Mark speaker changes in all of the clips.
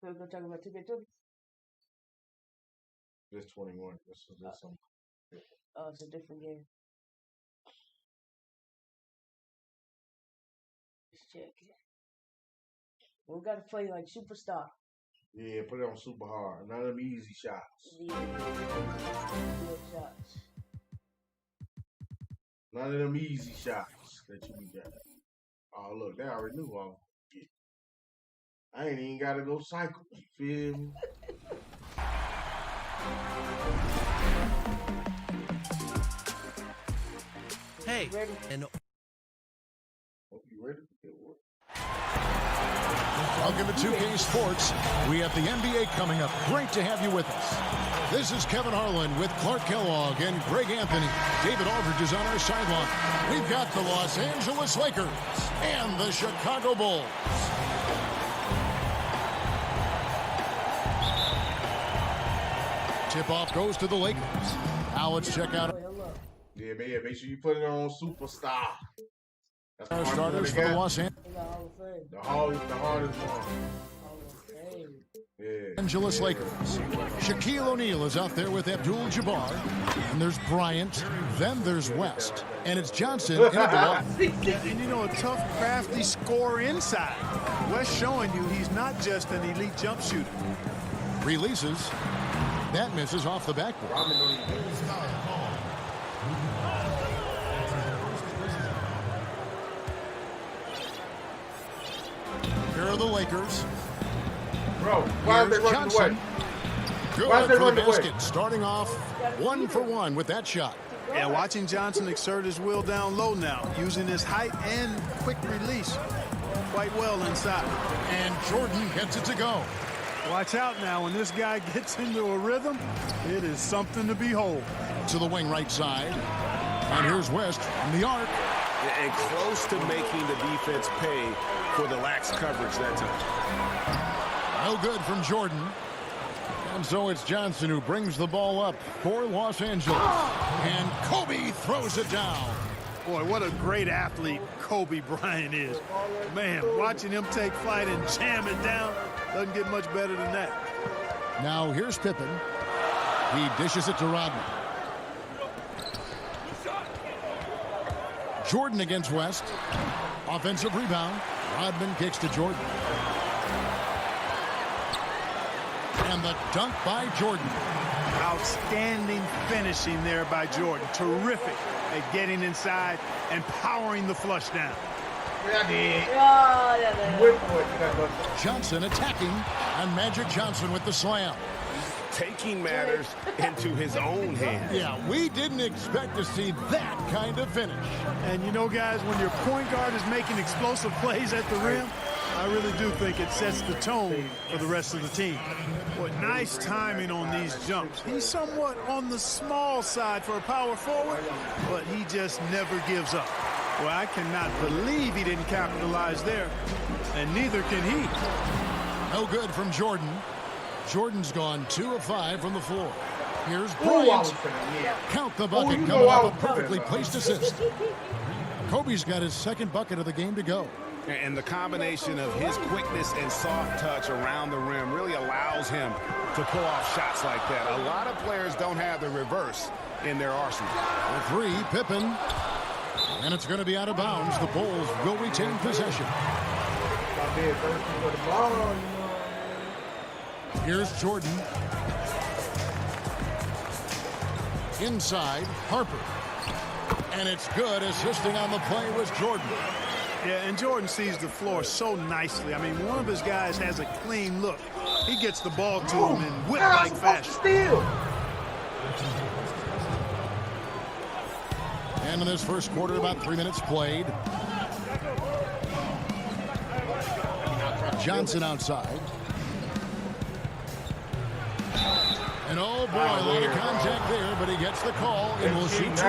Speaker 1: We're going to talk about 2K20.
Speaker 2: This 21. This something.
Speaker 1: Oh, it's a different game. Let's check it. We got to play like Superstar.
Speaker 2: Yeah, put it on super hard. None of them easy shots.
Speaker 1: Shots.
Speaker 2: None of them easy shots that you got. Oh, look, they already knew all. I ain't even got to go cycle. You feel me?
Speaker 3: Hey, and
Speaker 2: Hope you ready?
Speaker 4: Welcome to 2K Sports. We have the NBA coming up. Great to have you with us. This is Kevin Harlan with Clark Kellogg and Greg Anthony. David Aldridge is on our sideline. We've got the Los Angeles Lakers and the Chicago Bulls. Tip-off goes to the Lakers. Now let's check out
Speaker 2: Yeah, man, make sure you put it on Superstar. That's
Speaker 4: our starters for the Los
Speaker 2: the hardest one. Yeah.
Speaker 4: Angeles Lakers. Shaquille O'Neal is out there with Abdul-Jabbar. And there's Bryant. Then there's West. And it's Johnson in the block.
Speaker 5: And you know, a tough, crafty scorer inside. West showing you he's not just an elite jump shooter.
Speaker 4: Releases. That misses off the backboard. Here are the Lakers.
Speaker 2: Bro, why are they running away?
Speaker 4: Good
Speaker 2: Why is they
Speaker 4: for the
Speaker 2: running away?
Speaker 4: basket. Starting off 1 for 1 with that shot.
Speaker 5: Yeah, watching Johnson exert his will down low now, using his height and quick release quite well inside.
Speaker 4: And Jordan gets it to go.
Speaker 5: Watch out now, when this guy gets into a rhythm, it is something to behold.
Speaker 4: To the wing right side. And here's West from the arc.
Speaker 6: And close to making the defense pay for the lax coverage that time.
Speaker 4: No good from Jordan. And so it's Johnson who brings the ball up for Los Angeles. And Kobe throws it down.
Speaker 5: Boy, what a great athlete Kobe Bryant is. Man, watching him take flight and jam it down doesn't get much better than that.
Speaker 4: Now here's Pippen. He dishes it to Rodman. Jordan against West. Offensive rebound. Rodman kicks to Jordan. And the dunk by Jordan.
Speaker 5: Outstanding finishing there by Jordan. Terrific at getting inside and powering the flush down.
Speaker 4: Johnson attacking, and Magic Johnson with the slam.
Speaker 6: Taking matters into his own hands.
Speaker 4: Yeah, we didn't expect to see that kind of finish.
Speaker 5: And you know, guys, when your point guard is making explosive plays at the rim, I really do think it sets the tone for the rest of the team. What nice timing on these jumps. He's somewhat on the small side for a power forward, but he just never gives up. Well, I cannot believe he didn't capitalize there, and neither can he.
Speaker 4: No good from Jordan. Jordan's gone 2 of 5 from the floor. Here's Bryant. Count the bucket coming off a perfectly placed assist. Kobe's got his second bucket of the game to go.
Speaker 6: And the combination of his quickness and soft touch around the rim really allows him to pull off shots like that. A lot of players don't have the reverse in their arsenal.
Speaker 4: The 3, Pippen. And it's going to be out of bounds. The Bulls will retain possession. Here's Jordan. Inside, Harper. And it's good. Assisting on the play was Jordan.
Speaker 5: Yeah, and Jordan sees the floor so nicely. I mean, one of his guys has a clean look. He gets the ball to him in whip-like fashion.
Speaker 4: And in this first quarter, about 3 minutes played. Johnson outside. And oh boy, a lot of contact there, but he gets the call and will shoot 2.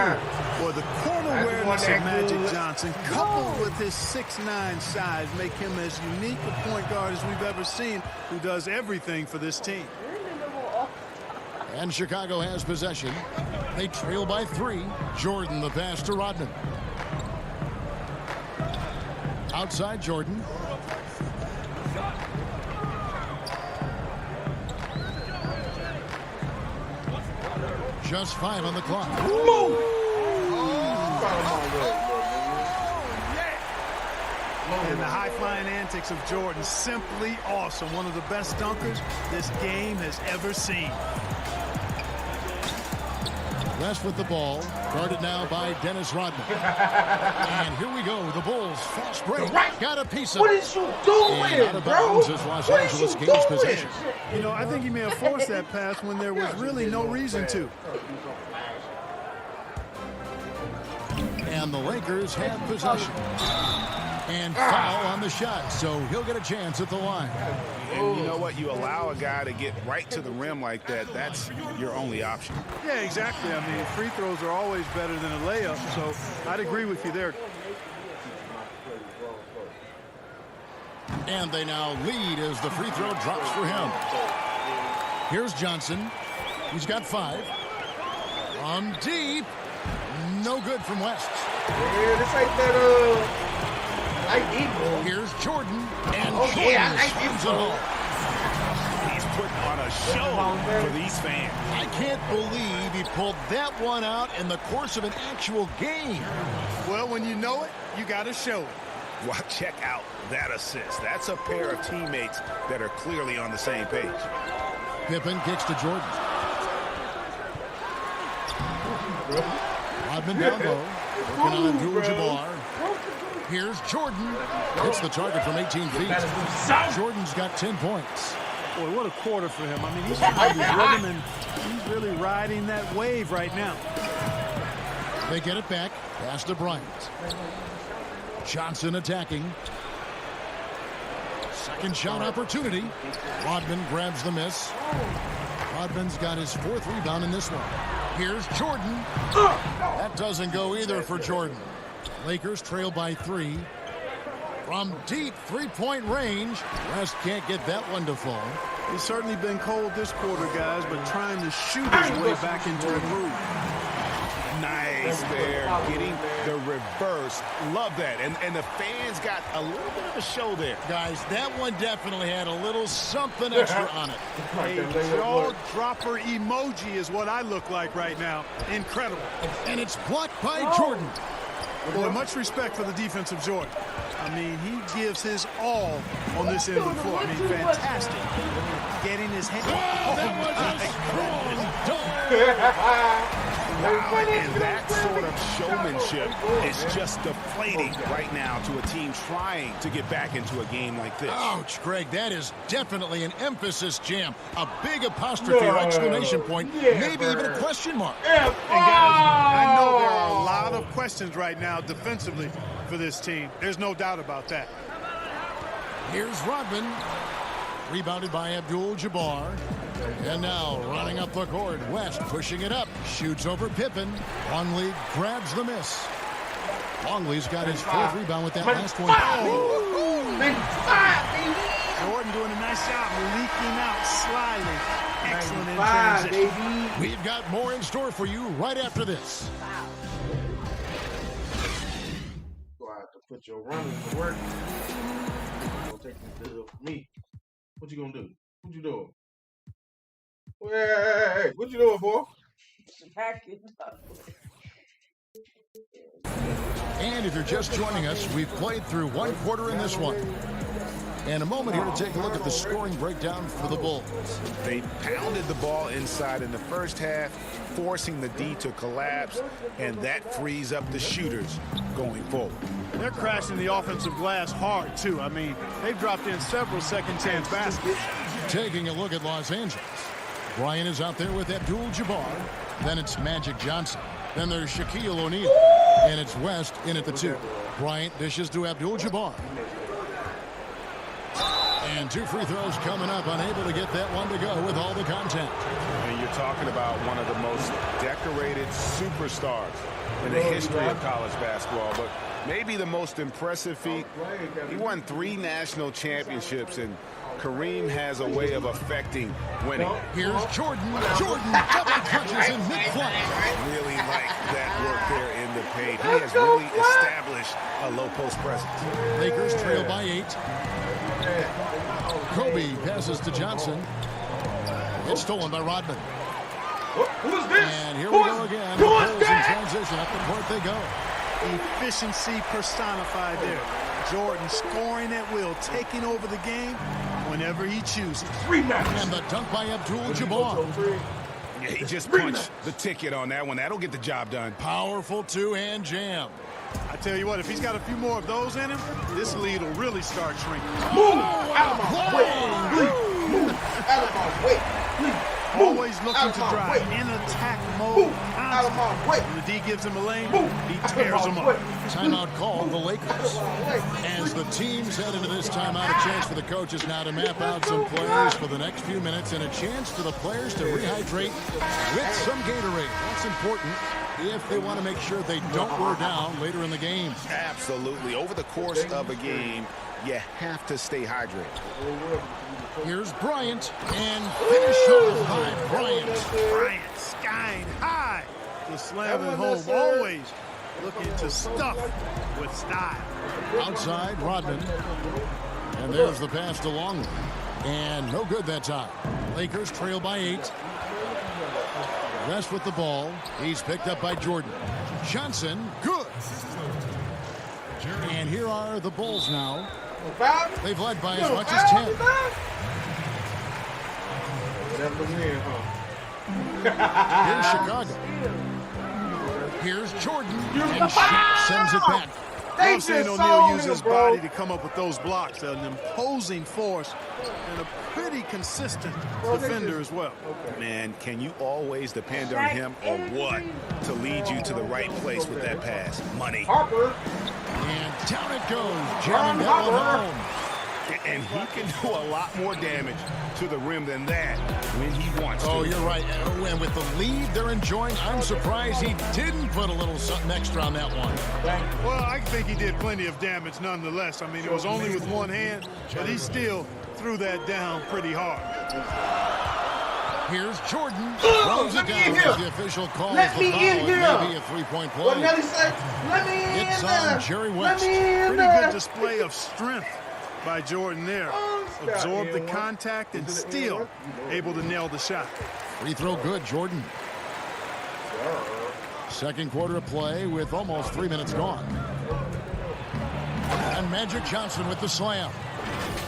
Speaker 5: Boy, the court awareness of Magic Johnson, coupled with his 6'9" size, make him as unique a point guard as we've ever seen, who does everything for this team.
Speaker 4: And Chicago has possession. They trail by 3. Jordan, the pass to Rodman. Outside Jordan. Just 5 on the clock.
Speaker 5: And the high-flying antics of Jordan, simply awesome. One of the best dunkers this game has ever seen.
Speaker 4: West with the ball, guarded now by Dennis Rodman. And here we go, the Bulls fast break. Got a piece of
Speaker 2: What is you doing,
Speaker 4: and out of
Speaker 2: bro?
Speaker 4: bounds as Los Angeles gains possession.
Speaker 5: You know, I think he may have forced that pass when there was really no reason to.
Speaker 4: And the Lakers have possession. And foul on the shot, so he'll get a chance at the line.
Speaker 6: And you know what? You allow a guy to get right to the rim like that, that's your only option.
Speaker 5: Yeah, exactly. I mean, free throws are always better than a layup, so I'd agree with you there.
Speaker 4: And they now lead as the free throw drops for him. Here's Johnson. He's got 5. From deep. No good from West.
Speaker 2: Yeah, this ain't that,
Speaker 4: Here's Jordan, and
Speaker 2: oh,
Speaker 4: Jordan
Speaker 2: yeah,
Speaker 4: slams it home.
Speaker 6: He's putting on a show for these fans.
Speaker 4: I can't believe he pulled that one out in the course of an actual game.
Speaker 5: Well, when you know it, you got to show it.
Speaker 6: Well, check out that assist. That's a pair of teammates that are clearly on the same page.
Speaker 4: Pippen kicks to Jordan. Rodman down low. Working on Abdul-Jabbar. Here's Jordan. Hits the target from 18 feet. Jordan's got 10 points.
Speaker 5: Boy, what a quarter for him. I mean, he's finding his rhythm, and he's really riding that wave right now.
Speaker 4: They get it back. Pass to Bryant. Johnson attacking. Second shot opportunity. Rodman grabs the miss. Rodman's got his 4th rebound in this one. Here's Jordan. That doesn't go either for Jordan. Lakers trail by 3. From deep 3-point range, West can't get that one to fall.
Speaker 5: He's certainly been cold this quarter, guys, but trying to shoot his way back into a groove.
Speaker 6: Nice there, getting the reverse. Love that. And the fans got a little bit of a show there.
Speaker 4: Guys, that one definitely had a little something extra on it.
Speaker 5: A jaw dropper emoji is what I look like right now. Incredible.
Speaker 4: And it's blocked by Jordan.
Speaker 5: Boy, much respect for the defensive Jordan. I mean, he gives his all on this end of the floor. I mean, fantastic. Getting his hand.
Speaker 4: Oh, that was a strong dunk.
Speaker 6: Wow, and that sort of showmanship is just deflating right now to a team trying to get back into a game like this.
Speaker 4: Ouch, Greg, that is definitely an emphasis jam. A big apostrophe or exclamation point, maybe even a question mark.
Speaker 5: And guys, I know there are a lot of questions right now defensively for this team. There's no doubt about that.
Speaker 4: Here's Rodman. Rebounded by Abdul-Jabbar. And now running up the court, West pushing it up. Shoots over Pippen. Longley grabs the miss. Longley's got his 4th rebound with that last one.
Speaker 5: Jordan doing a nice job leaking out slyly. Excellent in transition.
Speaker 4: We've got more in store for you right after this.
Speaker 2: So I have to put your running to work. Don't take this deal from me. What you gonna do? What you doing? Hey, what you doing, boy?
Speaker 4: And if you're just joining us, we've played through 1 quarter in this one. And a moment here to take a look at the scoring breakdown for the Bulls.
Speaker 6: They pounded the ball inside in the first half, forcing the D to collapse, and that frees up the shooters going forward.
Speaker 5: They're crashing the offensive glass hard, too. I mean, they've dropped in several second-chance baskets.
Speaker 4: Taking a look at Los Angeles. Bryant is out there with Abdul-Jabbar. Then it's Magic Johnson. Then there's Shaquille O'Neal. And it's West in at the 2. Bryant dishes to Abdul-Jabbar. And 2 free throws coming up, unable to get that one to go with all the contact.
Speaker 6: And you're talking about one of the most decorated superstars in the history of college basketball, but maybe the most impressive feat. He won 3 national championships, and Kareem has a way of affecting winning.
Speaker 4: Here's Jordan. Jordan double clutches in mid-flight.
Speaker 6: Really like that work there in the paint. He has really established a low post presence.
Speaker 4: Lakers trail by 8. Kobe passes to Johnson. It's stolen by Rodman.
Speaker 2: Who is this?
Speaker 4: And here we go again. The Bulls in transition. Up the court they go.
Speaker 5: Efficiency personified there. Jordan scoring at will, taking over the game whenever he chooses.
Speaker 4: And the dunk by Abdul-Jabbar.
Speaker 6: Yeah, he just punched the ticket on that one. That'll get the job done.
Speaker 4: Powerful two-hand jam.
Speaker 5: I tell you what, if he's got a few more of those in him, this lead will really start shrinking.
Speaker 2: Move out of my way, please. Move out of my way, please.
Speaker 5: Always looking to drive in attack mode.
Speaker 2: Out of my way.
Speaker 5: When the D gives him a lane, he tears them up.
Speaker 4: Timeout called the Lakers. As the teams head into this timeout, a chance for the coaches now to map out some plays for the next few minutes and a chance for the players to rehydrate with some Gatorade. That's important if they want to make sure they don't wear down later in the game.
Speaker 6: Absolutely. Over the course of a game, you have to stay hydrated.
Speaker 4: Here's Bryant, and finish off by Bryant.
Speaker 5: Bryant skying high to slam it home. Always looking to stuff with style.
Speaker 4: Outside, Rodman. And there's the pass to Longley. And no good that time. Lakers trail by 8. West with the ball. He's picked up by Jordan. Johnson, good. And here are the Bulls now. They've led by as much as 10. Here's Chicago. Here's Jordan. And sends it back.
Speaker 5: Love seeing O'Neal use his body to come up with those blocks. An imposing force and a pretty consistent defender as well.
Speaker 6: Man, can you always depend on him or what to lead you to the right place with that pass? Money.
Speaker 4: And down it goes. Jamming that one home.
Speaker 6: And he can do a lot more damage to the rim than that when he wants to.
Speaker 4: Oh, you're right. And with the lead they're enjoying, I'm surprised he didn't put a little something extra on that one.
Speaker 5: Well, I think he did plenty of damage nonetheless. I mean, it was only with one hand, but he still threw that down pretty hard.
Speaker 4: Here's Jordan. Throws it down as the official calls the foul. Maybe a three-point play.
Speaker 2: What did he say? Let me in
Speaker 4: It's
Speaker 2: there.
Speaker 4: on Jerry West.
Speaker 5: Pretty good display of strength by Jordan there. Absorbed the contact and still able to nail the shot.
Speaker 4: Free throw good, Jordan. Second quarter of play with almost 3 minutes gone. And Magic Johnson with the slam.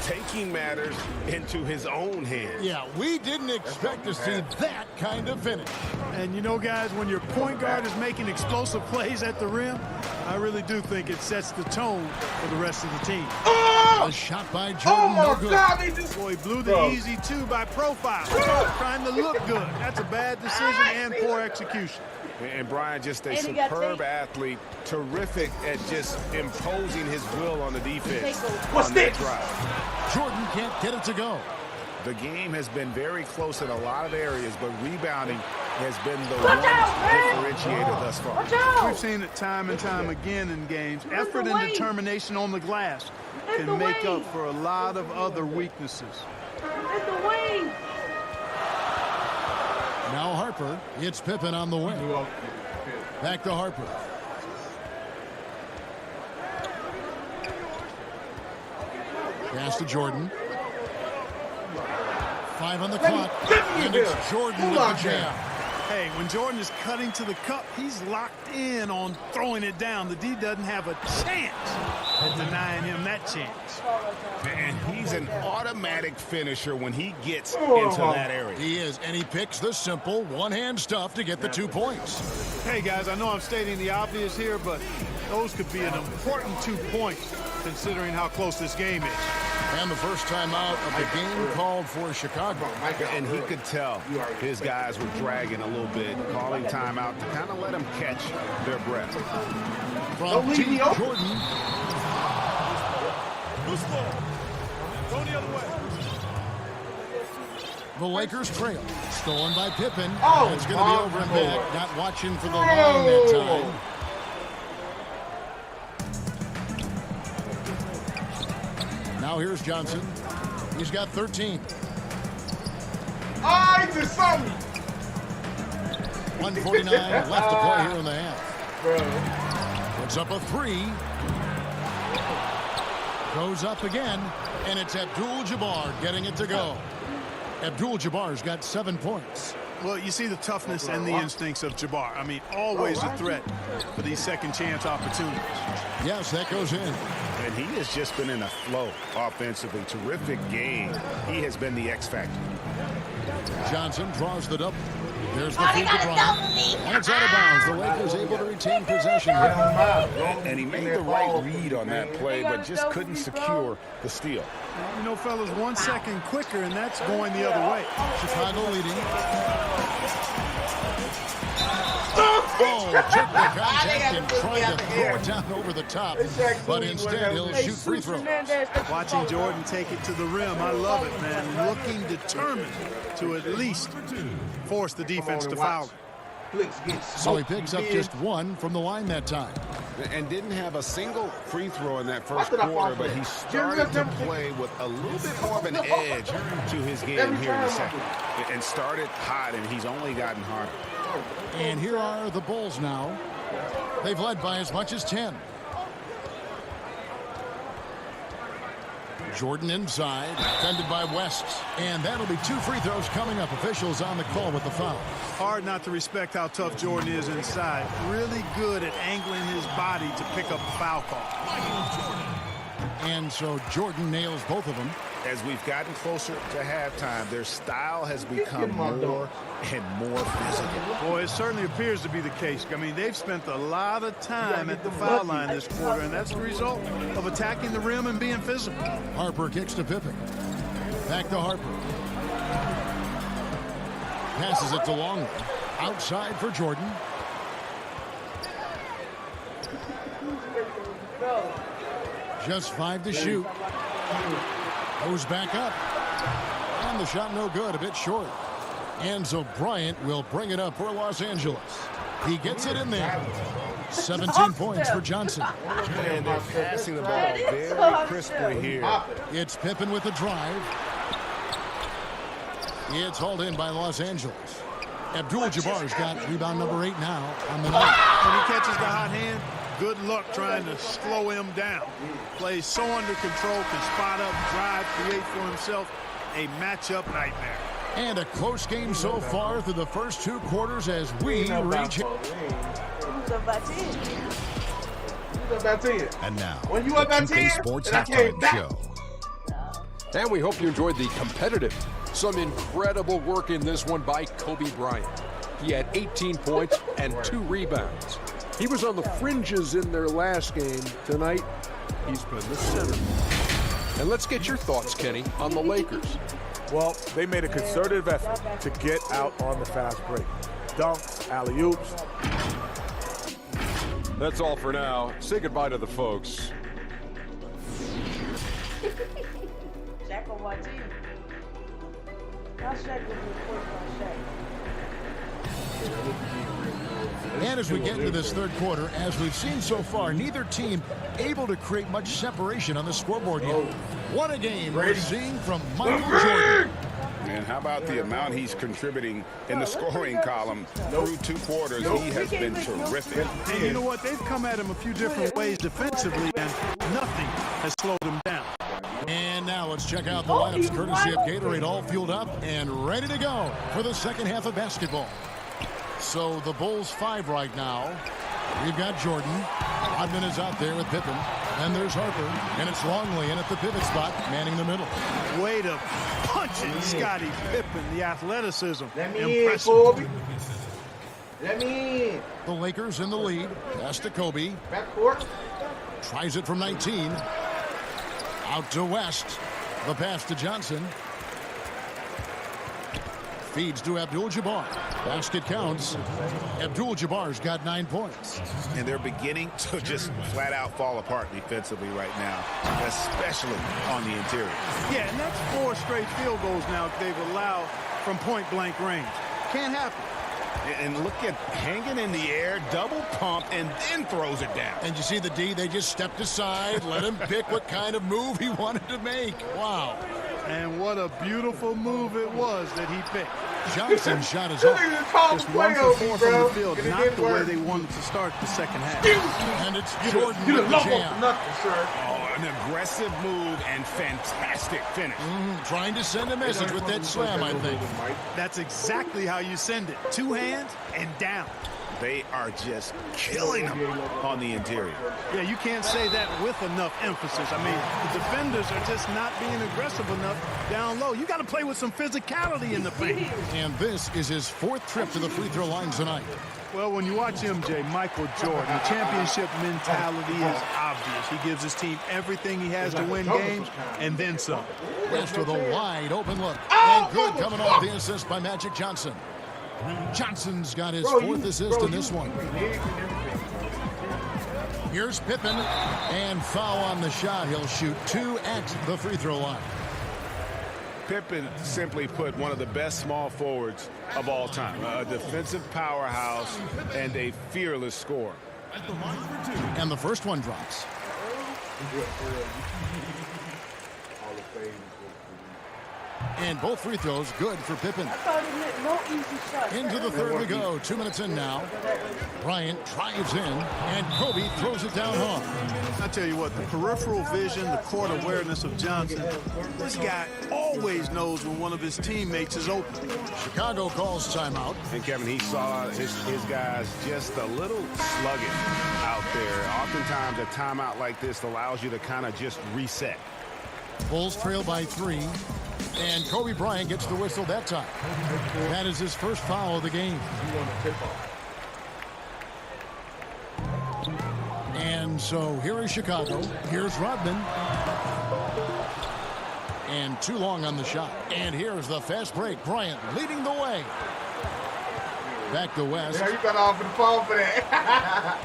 Speaker 6: Taking matters into his own hands.
Speaker 4: Yeah, we didn't expect to see that kind of finish.
Speaker 5: And you know, guys, when your point guard is making explosive plays at the rim, I really do think it sets the tone for the rest of the team.
Speaker 4: A shot by Jordan, no good.
Speaker 5: Boy, he blew the easy two by profile. Trying to look good. That's a bad decision and poor execution.
Speaker 6: And Brian, just a superb athlete, terrific at just imposing his will on the defense.
Speaker 2: What's this?
Speaker 4: Jordan can't get it to go.
Speaker 6: The game has been very close in a lot of areas, but rebounding has been the one differentiator thus far.
Speaker 5: We've seen it time and time again in games. Effort and determination on the glass can make up for a lot of other weaknesses.
Speaker 4: Now Harper. It's Pippen on the way. Back to Harper. Pass to Jordan. 5 on the clock. And it's Jordan with the jam.
Speaker 5: Hey, when Jordan is cutting to the cup, he's locked in on throwing it down. The D doesn't have a chance at denying him that chance.
Speaker 6: And he's an automatic finisher when he gets into that area.
Speaker 4: He is, and he picks the simple one-hand stuff to get the 2 points.
Speaker 5: Hey, guys, I know I'm stating the obvious here, but those could be an important 2 points considering how close this game is.
Speaker 4: And the first time out of the game called for Chicago.
Speaker 6: And he could tell his guys were dragging a little bit, calling timeout to kind of let them catch their breath.
Speaker 4: From Team Jordan.
Speaker 5: Go the other way.
Speaker 4: The Lakers trail. Stolen by Pippen.
Speaker 2: Oh,
Speaker 4: it's going to be over and back. Not watching for the line that time. Now here's Johnson. He's got 13.
Speaker 2: I did something.
Speaker 4: 1:49 left to play here in the half. Puts up a 3. Goes up again, and it's Abdul-Jabbar getting it to go. Abdul-Jabbar's got 7 points.
Speaker 5: Well, you see the toughness and the instincts of Jabbar. I mean, always a threat for these second-chance opportunities.
Speaker 4: Yes, that goes in.
Speaker 6: And he has just been in a flow offensively. Terrific game. He has been the X factor.
Speaker 4: Johnson draws the double. There's the feed to Bryant. And it's out of bounds. The Lakers able to retain possession here.
Speaker 6: And he made the right read on that play, but just couldn't secure the steal.
Speaker 5: You know, fellas, 1 second quicker, and that's going the other way.
Speaker 4: Chicago leading. Oh, took the contact and tried to throw it down over the top. But instead, he'll shoot free throws.
Speaker 5: Watching Jordan take it to the rim, I love it, man. Looking determined to at least force the defense to foul.
Speaker 4: So he picks up just one from the line that time.
Speaker 6: And didn't have a single free throw in that first quarter, but he started to play with a little bit more of an edge to his game here in the second. And started hot, and he's only gotten harder.
Speaker 4: And here are the Bulls now. They've led by as much as 10. Jordan inside, defended by West. And that'll be 2 free throws coming up. Officials on the call with the foul.
Speaker 5: Hard not to respect how tough Jordan is inside. Really good at angling his body to pick up a foul call.
Speaker 4: And so Jordan nails both of them.
Speaker 6: As we've gotten closer to halftime, their style has become more and more physical.
Speaker 5: Boy, it certainly appears to be the case. I mean, they've spent a lot of time at the foul line this quarter, and that's the result of attacking the rim and being physical.
Speaker 4: Harper kicks to Pippen. Back to Harper. Passes it to Longley. Outside for Jordan. Just 5 to shoot. Goes back up. And the shot no good, a bit short. And so Bryant will bring it up for Los Angeles. He gets it in there. 17 points for Johnson.
Speaker 6: And they're passing the ball very crisply here.
Speaker 4: It's Pippen with the drive. It's hauled in by Los Angeles. Abdul-Jabbar's got rebound number 8 now on the night.
Speaker 5: When he catches the hot hand, good luck trying to slow him down. Plays so under control, can spot up, drive, create for himself a matchup nightmare.
Speaker 4: And a close game so far through the first 2 quarters as we reach.
Speaker 3: And now,
Speaker 2: When you up
Speaker 3: the
Speaker 2: at
Speaker 3: 2K
Speaker 2: 10,
Speaker 3: Sports
Speaker 2: then I came
Speaker 3: Halftime
Speaker 2: back.
Speaker 3: Show.
Speaker 7: And we hope you enjoyed the competitive. Some incredible work in this one by Kobe Bryant. He had 18 points and 2 rebounds. He was on the fringes in their last game. Tonight, he's been the center. And let's get your thoughts, Kenny, on the Lakers.
Speaker 8: Well, they made a concerted effort to get out on the fast break. Dunks, alley-oops.
Speaker 7: That's all for now. Say goodbye to the folks.
Speaker 1: Shaq or YT? How Shaq would be reported by Shaq?
Speaker 4: And as we get into this third quarter, as we've seen so far, neither team able to create much separation on the scoreboard yet. What a game we're seeing from Michael Jordan.
Speaker 6: And how about the amount he's contributing in the scoring column through 2 quarters? He has been terrific.
Speaker 5: And you know what? They've come at him a few different ways defensively, and nothing has slowed him down.
Speaker 4: And now let's check out the lineups courtesy of Gatorade, all fueled up and ready to go for the second half of basketball. So the Bulls 5 right now. We've got Jordan. Rodman is out there with Pippen. Then there's Harper. And it's Longley in at the pivot spot, manning the middle.
Speaker 5: Way to punch it, Scottie Pippen. The athleticism.
Speaker 2: Let me in,
Speaker 5: impressive.
Speaker 2: Kobe. Let me in.
Speaker 4: The Lakers in the lead. Pass to Kobe.
Speaker 2: Backcourt.
Speaker 4: Tries it from 19. Out to West. The pass to Johnson. Feeds to Abdul-Jabbar. Basket counts. Abdul-Jabbar's got 9 points.
Speaker 6: And they're beginning to just flat out fall apart defensively right now, especially on the interior.
Speaker 5: Yeah, and that's 4 straight field goals now they've allowed from point-blank range. Can't happen.
Speaker 6: And look at hanging in the air, double pump, and then throws it down.
Speaker 4: And you see the D, they just stepped aside, let him pick what kind of move he wanted to make. Wow.
Speaker 5: And what a beautiful move it was that he picked.
Speaker 4: Johnson's shot is up.
Speaker 5: Just 1 for 4 from the field, not the way they wanted to start the second half.
Speaker 4: And it's Jordan with the jam.
Speaker 2: Nothing, sir.
Speaker 6: Oh, An aggressive move and fantastic finish.
Speaker 4: Trying to send a message with that slam, I think.
Speaker 5: That's exactly how you send it. Two hands and down.
Speaker 6: They are just killing them on the interior.
Speaker 5: Yeah, you can't say that with enough emphasis. I mean, the defenders are just not being aggressive enough down low. You got to play with some physicality in the paint.
Speaker 4: And this is his 4th trip to the free throw line tonight.
Speaker 5: Well, when you watch MJ, Michael Jordan, the championship mentality is obvious. He gives his team everything he has to win games, and then some.
Speaker 4: West with a wide open look. And good coming off the assist by Magic Johnson. Johnson's got his 4th assist in this one. Here's Pippen, and foul on the shot. He'll shoot 2 at the free throw line.
Speaker 6: Pippen simply put one of the best small forwards of all time. A defensive powerhouse and a fearless scorer.
Speaker 4: And the first one drops. And both free throws good for Pippen.
Speaker 1: No easy shot.
Speaker 4: Into the 3rd we go. 2 minutes in now. Bryant drives in, and Kobe throws it down hard.
Speaker 5: I tell you what, the peripheral vision, the court awareness of Johnson, this guy always knows when one of his teammates is open.
Speaker 4: Chicago calls timeout.
Speaker 6: And Kevin, he saw his guys just a little sluggish out there. Oftentimes a timeout like this allows you to kind of just reset.
Speaker 4: Bulls trail by 3. And Kobe Bryant gets the whistle that time. That is his first foul of the game. And so here is Chicago. Here's Rodman. And too long on the shot. And here's the fast break. Bryant leading the way. Back to West.
Speaker 2: Yeah, you got off the phone for that.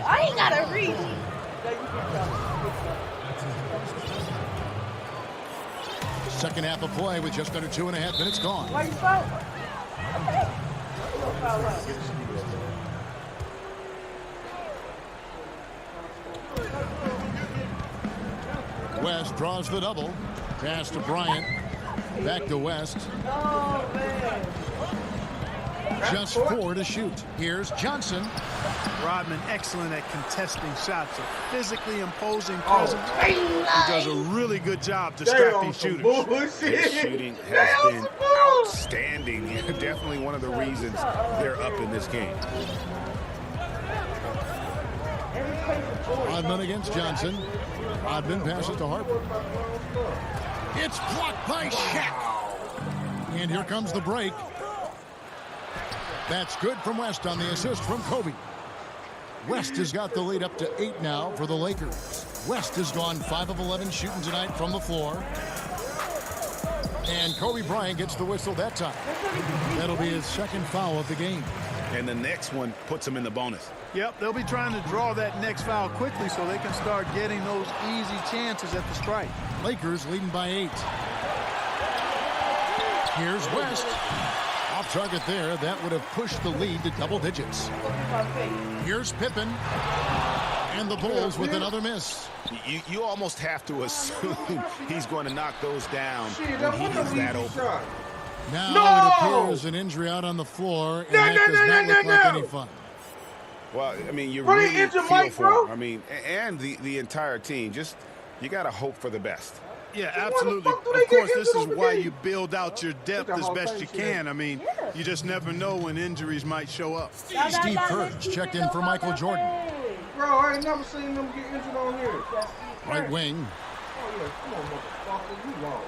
Speaker 1: I ain't got to reach.
Speaker 4: Second half of play with just under 2.5 minutes gone.
Speaker 1: Why you foul?
Speaker 4: West draws the double. Pass to Bryant. Back to West.
Speaker 1: Oh, man.
Speaker 4: Just 4 to shoot. Here's Johnson.
Speaker 5: Rodman excellent at contesting shots. A physically imposing presence. He does a really good job distracting shooters.
Speaker 6: His shooting has been outstanding. Definitely one of the reasons they're up in this game.
Speaker 4: Rodman against Johnson. Rodman passes to Harper. It's blocked by Shaq. And here comes the break. That's good from West on the assist from Kobe. West has got the lead up to 8 now for the Lakers. West has gone 5 of 11 shooting tonight from the floor. And Kobe Bryant gets the whistle that time. That'll be his second foul of the game.
Speaker 6: And the next one puts him in the bonus.
Speaker 5: Yep, they'll be trying to draw that next foul quickly so they can start getting those easy chances at the strike.
Speaker 4: Lakers leading by 8. Here's West. Off target there. That would have pushed the lead to double digits. Here's Pippen. And the Bulls with another miss.
Speaker 6: You almost have to assume he's going to knock those down when he is that open.
Speaker 4: Now it appears an injury out on the floor, and that does not look like any fun.
Speaker 6: Well, I mean, you really feel for him. I mean, and the entire team. Just, you got to hope for the best.
Speaker 5: Yeah, absolutely. Of course, this is why you build out your depth as best you can. I mean, you just never know when injuries might show up.
Speaker 4: Steve Kerr checked in for Michael Jordan.
Speaker 2: Bro, I ain't never seen them get injured on here.
Speaker 4: Right wing.
Speaker 2: Oh, yeah, come on, motherfucker, you lost.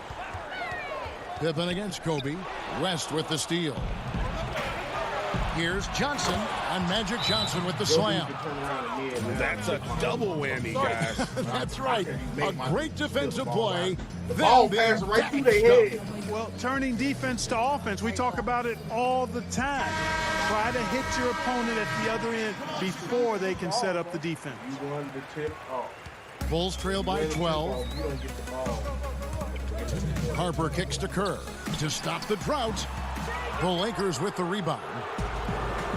Speaker 4: Pippen against Kobe. West with the steal. Here's Johnson on Magic Johnson with the slam.
Speaker 6: That's a double whammy, guys.
Speaker 4: That's right. A great defensive play.
Speaker 2: Ball pass right through their head.
Speaker 5: Well, turning defense to offense, we talk about it all the time. Try to hit your opponent at the other end before they can set up the defense.
Speaker 2: You won the tip off.
Speaker 4: Bulls trail by 12.
Speaker 2: You don't get the ball.
Speaker 4: Harper kicks to Kerr to stop the drought. The Lakers with the rebound.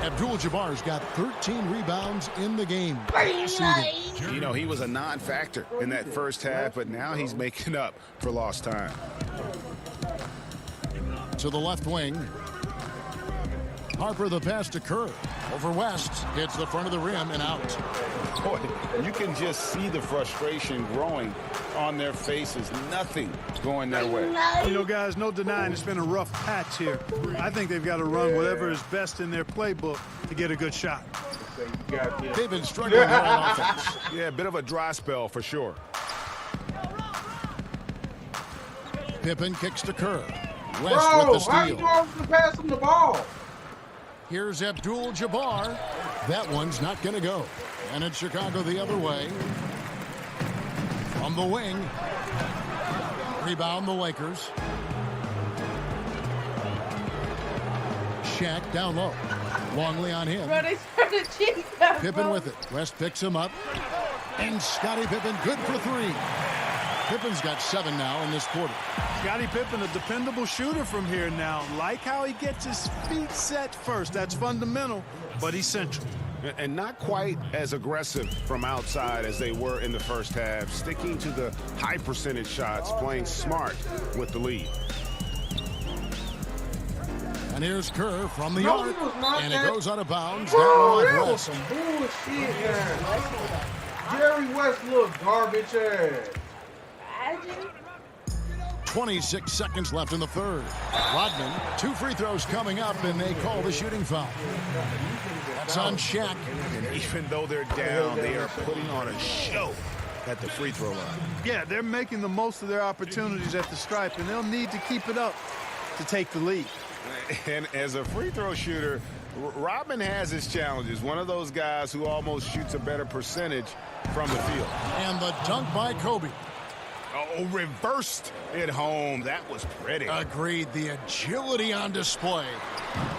Speaker 4: Abdul-Jabbar's got 13 rebounds in the game.
Speaker 6: You know, he was a non-factor in that first half, but now he's making up for lost time.
Speaker 4: To the left wing. Harper the pass to Kerr. Over West. Hits the front of the rim and out.
Speaker 6: Boy, you can just see the frustration growing on their faces. Nothing going their way.
Speaker 5: You know, guys, no denying it's been a rough patch here. I think they've got to run whatever is best in their playbook to get a good shot.
Speaker 4: They've been struggling here on offense.
Speaker 6: Yeah, a bit of a dry spell for sure.
Speaker 4: Pippen kicks to Kerr. West with the
Speaker 2: Bro, how you
Speaker 4: steal.
Speaker 2: going to pass him the ball?
Speaker 4: Here's Abdul-Jabbar. That one's not going to go. And it's Chicago the other way. From the wing. Rebound the Lakers. Shaq down low. Longley on him.
Speaker 1: Bro, they started cheating out,
Speaker 4: Pippen
Speaker 1: bro.
Speaker 4: with it. West picks him up. And Scottie Pippen good for 3. Pippen's got 7 now in this quarter.
Speaker 5: Scottie Pippen, a dependable shooter from here now. Like how he gets his feet set first. That's fundamental, but essential.
Speaker 6: And not quite as aggressive from outside as they were in the first half. Sticking to the high percentage shots, playing smart with the lead.
Speaker 4: And here's Kerr from the
Speaker 2: No,
Speaker 4: arc.
Speaker 2: he was not
Speaker 4: And
Speaker 2: that-
Speaker 4: it goes out of bounds.
Speaker 2: Bro,
Speaker 4: That
Speaker 2: that
Speaker 4: one
Speaker 2: was
Speaker 4: West.
Speaker 2: some bullshit, man. Jerry West looked garbage ass.
Speaker 1: Imagine.
Speaker 4: 26 seconds left in the third. Rodman, 2 free throws coming up, and they call the shooting foul. That's on Shaq.
Speaker 6: And even though they're down, they are putting on a show at the free throw line.
Speaker 5: Yeah, they're making the most of their opportunities at the stripe, and they'll need to keep it up to take the lead.
Speaker 6: And as a free throw shooter, Rodman has his challenges. One of those guys who almost shoots a better percentage from the field.
Speaker 4: And the dunk by Kobe.
Speaker 6: Oh, reversed it home. That was pretty.
Speaker 4: Agreed. The agility on display.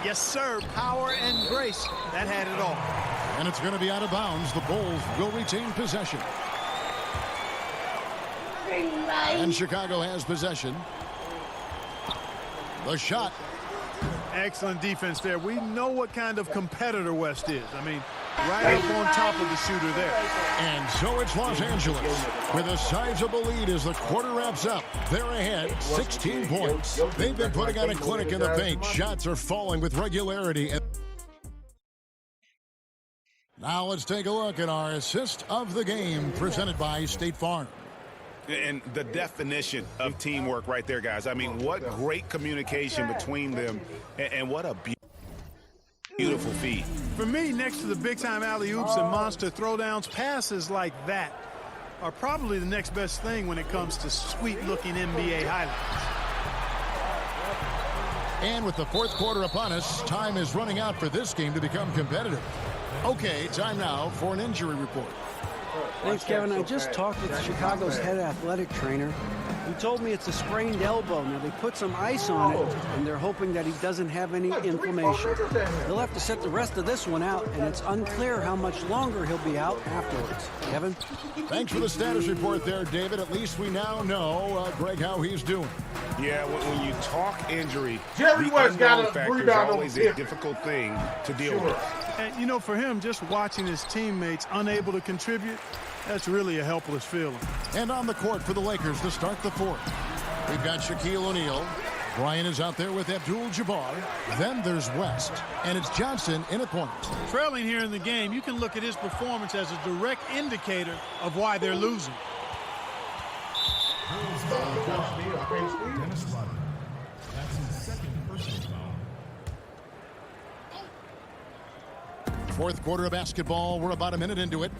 Speaker 5: Yes, sir. Power and grace. That had it all.
Speaker 4: And it's going to be out of bounds. The Bulls will retain possession. And Chicago has possession. The shot.
Speaker 5: Excellent defense there. We know what kind of competitor West is. I mean, right up on top of the shooter there.
Speaker 4: And so it's Los Angeles with a sizable lead as the quarter wraps up. They're ahead, 16 points. They've been putting on a clinic in the paint. Shots are falling with regularity. Now let's take a look at our assist of the game presented by State Farm.
Speaker 6: And the definition of teamwork right there, guys. I mean, what great communication between them, and what a beautiful feed.
Speaker 5: For me, next to the big-time alley-oops and monster throwdowns, passes like that are probably the next best thing when it comes to sweet-looking NBA highlights.
Speaker 4: And with the fourth quarter upon us, time is running out for this game to become competitive. Okay, time now for an injury report.
Speaker 9: Thanks, Kevin. I just talked with Chicago's head athletic trainer. He told me it's a sprained elbow. Now, they put some ice on it, and they're hoping that he doesn't have any inflammation. He'll have to sit the rest of this one out, and it's unclear how much longer he'll be out afterwards. Kevin?
Speaker 4: Thanks for the status report there, David. At least we now know, Greg, how he's doing.
Speaker 6: Yeah, when you talk injury,
Speaker 2: Jerry
Speaker 6: the
Speaker 2: West got
Speaker 6: unknown
Speaker 2: a
Speaker 6: factor is
Speaker 2: rebound on
Speaker 6: always a
Speaker 2: Pippen.
Speaker 6: difficult thing to deal with.
Speaker 5: And, you know, for him, just watching his teammates unable to contribute, that's really a helpless feeling.
Speaker 4: And on the court for the Lakers to start the fourth. We've got Shaquille O'Neal. Bryant is out there with Abdul-Jabbar. Then there's West. And it's Johnson in at point.
Speaker 5: Trailing here in the game, you can look at his performance as a direct indicator of why they're losing.
Speaker 4: Fourth quarter of basketball. We're about a minute into it.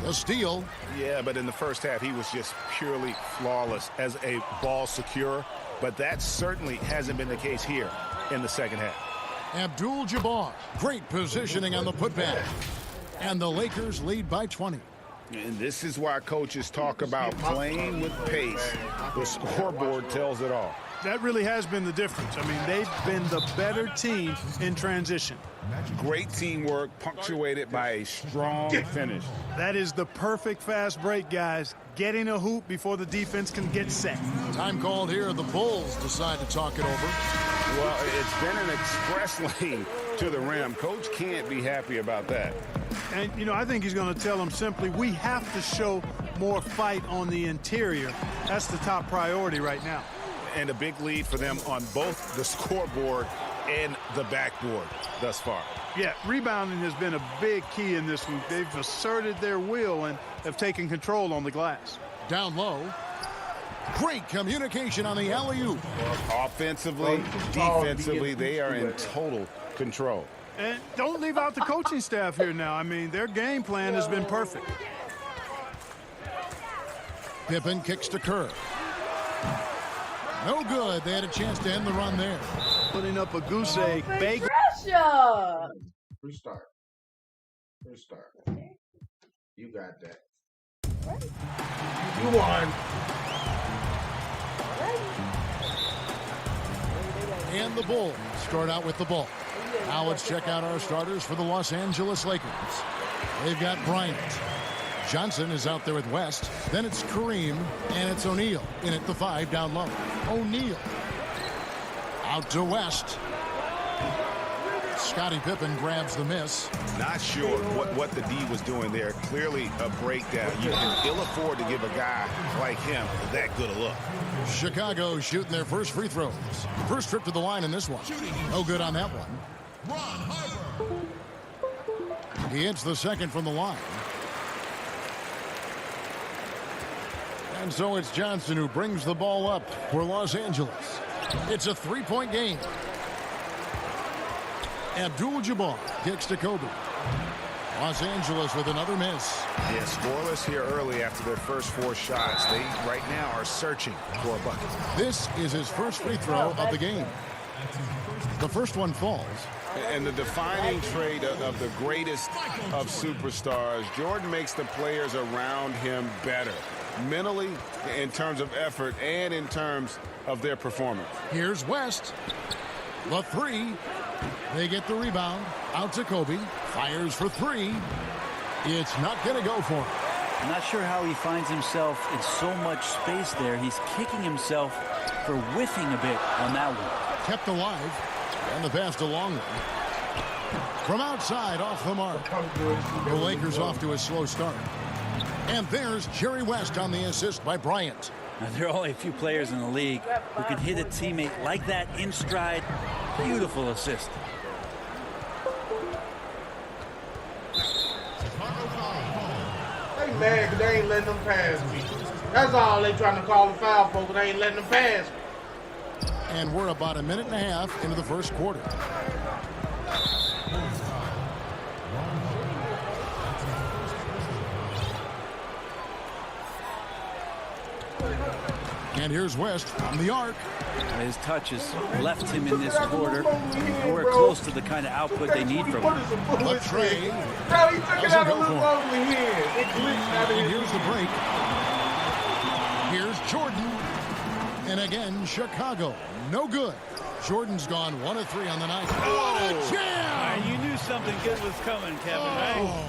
Speaker 4: The steal.
Speaker 6: Yeah, but in the first half, he was just purely flawless as a ball securer. But that certainly hasn't been the case here in the second half.
Speaker 4: Abdul-Jabbar. Great positioning on the putback. And the Lakers lead by 20.
Speaker 6: And this is why coaches talk about playing with pace. The scoreboard tells it all.
Speaker 5: That really has been the difference. I mean, they've been the better team in transition.
Speaker 6: Great teamwork punctuated by a strong finish.
Speaker 5: That is the perfect fast break, guys. Getting a hoop before the defense can get set.
Speaker 4: Time called here. The Bulls decide to talk it over.
Speaker 6: Well, it's been an express lane to the rim. Coach can't be happy about that.
Speaker 5: And, you know, I think he's going to tell them simply, we have to show more fight on the interior. That's the top priority right now.
Speaker 6: And a big lead for them on both the scoreboard and the backboard thus far.
Speaker 5: Yeah, rebounding has been a big key in this one. They've asserted their will and have taken control on the glass.
Speaker 4: Down low. Great communication on the alley-oop.
Speaker 6: Offensively, defensively, they are in total control.
Speaker 5: And don't leave out the coaching staff here now. I mean, their game plan has been perfect.
Speaker 4: Pippen kicks to Kerr. No good. They had a chance to end the run there.
Speaker 5: Putting up a goose egg.
Speaker 1: Pressure.
Speaker 2: Restart. You got that. You won.
Speaker 4: And the Bulls start out with the ball. Now let's check out our starters for the Los Angeles Lakers. They've got Bryant. Johnson is out there with West. Then it's Kareem, and it's O'Neal in at the 5 down low. O'Neal out to West. Scottie Pippen grabs the miss.
Speaker 6: Not sure what the D was doing there. Clearly a breakdown. You can ill afford to give a guy like him that good a look.
Speaker 4: Chicago shooting their first free throws. First trip to the line in this one. No good on that one. He hits the second from the line. And so it's Johnson who brings the ball up for Los Angeles. It's a three-point game. Abdul-Jabbar kicks to Kobe. Los Angeles with another miss.
Speaker 6: Yeah, scoreless here early after their first 4 shots. They right now are searching for a bucket.
Speaker 4: This is his first free throw of the game. The first one falls.
Speaker 6: And the defining trait of the greatest of superstars, Jordan makes the players around him better. Mentally, in terms of effort, and in terms of their performance.
Speaker 4: Here's West. The 3. They get the rebound. Out to Kobe. Fires for 3. It's not going to go for him.
Speaker 10: I'm not sure how he finds himself in so much space there. He's kicking himself for whiffing a bit on that one.
Speaker 4: Kept alive. And the pass to Longley. From outside, off the mark. The Lakers off to a slow start. And there's Jerry West on the assist by Bryant.
Speaker 10: Now, there are only a few players in the league who can hit a teammate like that in stride. Beautiful assist.
Speaker 2: They mad because they ain't letting them pass me. That's all they trying to call the foul for, but they ain't letting them pass me.
Speaker 4: And we're about a minute and a half into the first quarter. And here's West from the arc.
Speaker 10: His touches left him in this quarter. We're close to the kind of output they need from him.
Speaker 4: But Trey
Speaker 2: doesn't go for it.
Speaker 4: And here's the break. Here's Jordan. And again, Chicago. No good. Jordan's gone 1 of 3 on the night. What a jam!
Speaker 10: You knew something good was coming, Kevin, right?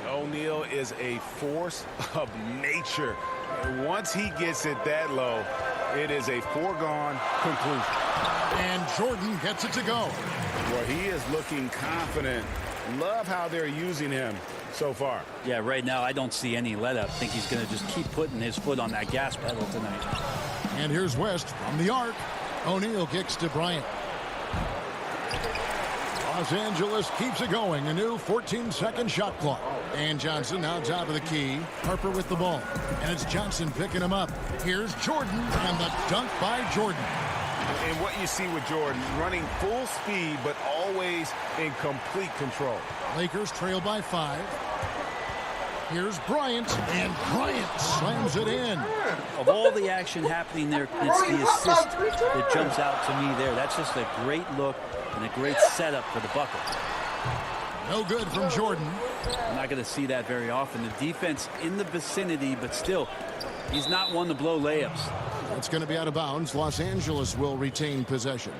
Speaker 6: O'Neal is a force of nature. And once he gets it that low, it is a foregone conclusion.
Speaker 4: And Jordan gets it to go.
Speaker 6: Well, he is looking confident. Love how they're using him so far.
Speaker 10: Yeah, right now I don't see any let up. I think he's going to just keep putting his foot on that gas pedal tonight.
Speaker 4: And here's West from the arc. O'Neal kicks to Bryant. Los Angeles keeps it going. A new 14-second shot clock. And Johnson now top of the key. Harper with the ball. And it's Johnson picking him up. Here's Jordan, and the dunk by Jordan.
Speaker 6: And what you see with Jordan, running full speed, but always in complete control.
Speaker 4: Lakers trail by 5. Here's Bryant, and Bryant slams it in.
Speaker 10: Of all the action happening there, it's the assist that jumps out to me there. That's just a great look and a great setup for the bucket.
Speaker 4: No good from Jordan.
Speaker 10: I'm not going to see that very often. The defense in the vicinity, but still, he's not one to blow layups.
Speaker 4: It's going to be out of bounds. Los Angeles will retain possession.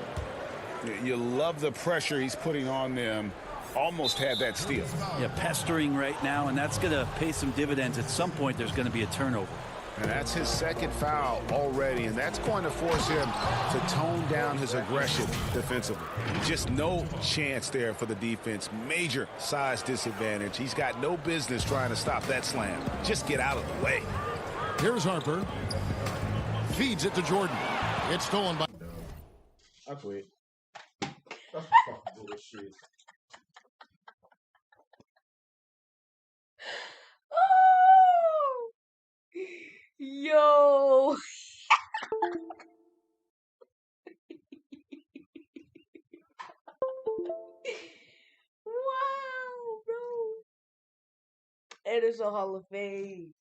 Speaker 6: You love the pressure he's putting on them. Almost had that steal.
Speaker 10: Yeah, pestering right now, and that's going to pay some dividends. At some point, there's going to be a turnover.
Speaker 6: And that's his second foul already, and that's going to force him to tone down his aggression defensively. Just no chance there for the defense. Major size disadvantage. He's got no business trying to stop that slam. Just get out of the way.
Speaker 4: Here's Harper. Feeds it to Jordan. It's stolen by...
Speaker 2: I quit. That's some fucking bullshit.
Speaker 1: Oh, yo. Wow, bro. It is a Hall of Fame.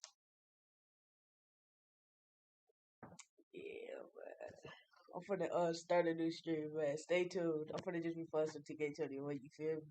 Speaker 1: Yeah, man. I'm finna start a new stream, man. Stay tuned. I'm finna just be fussing to get 21. You feel me?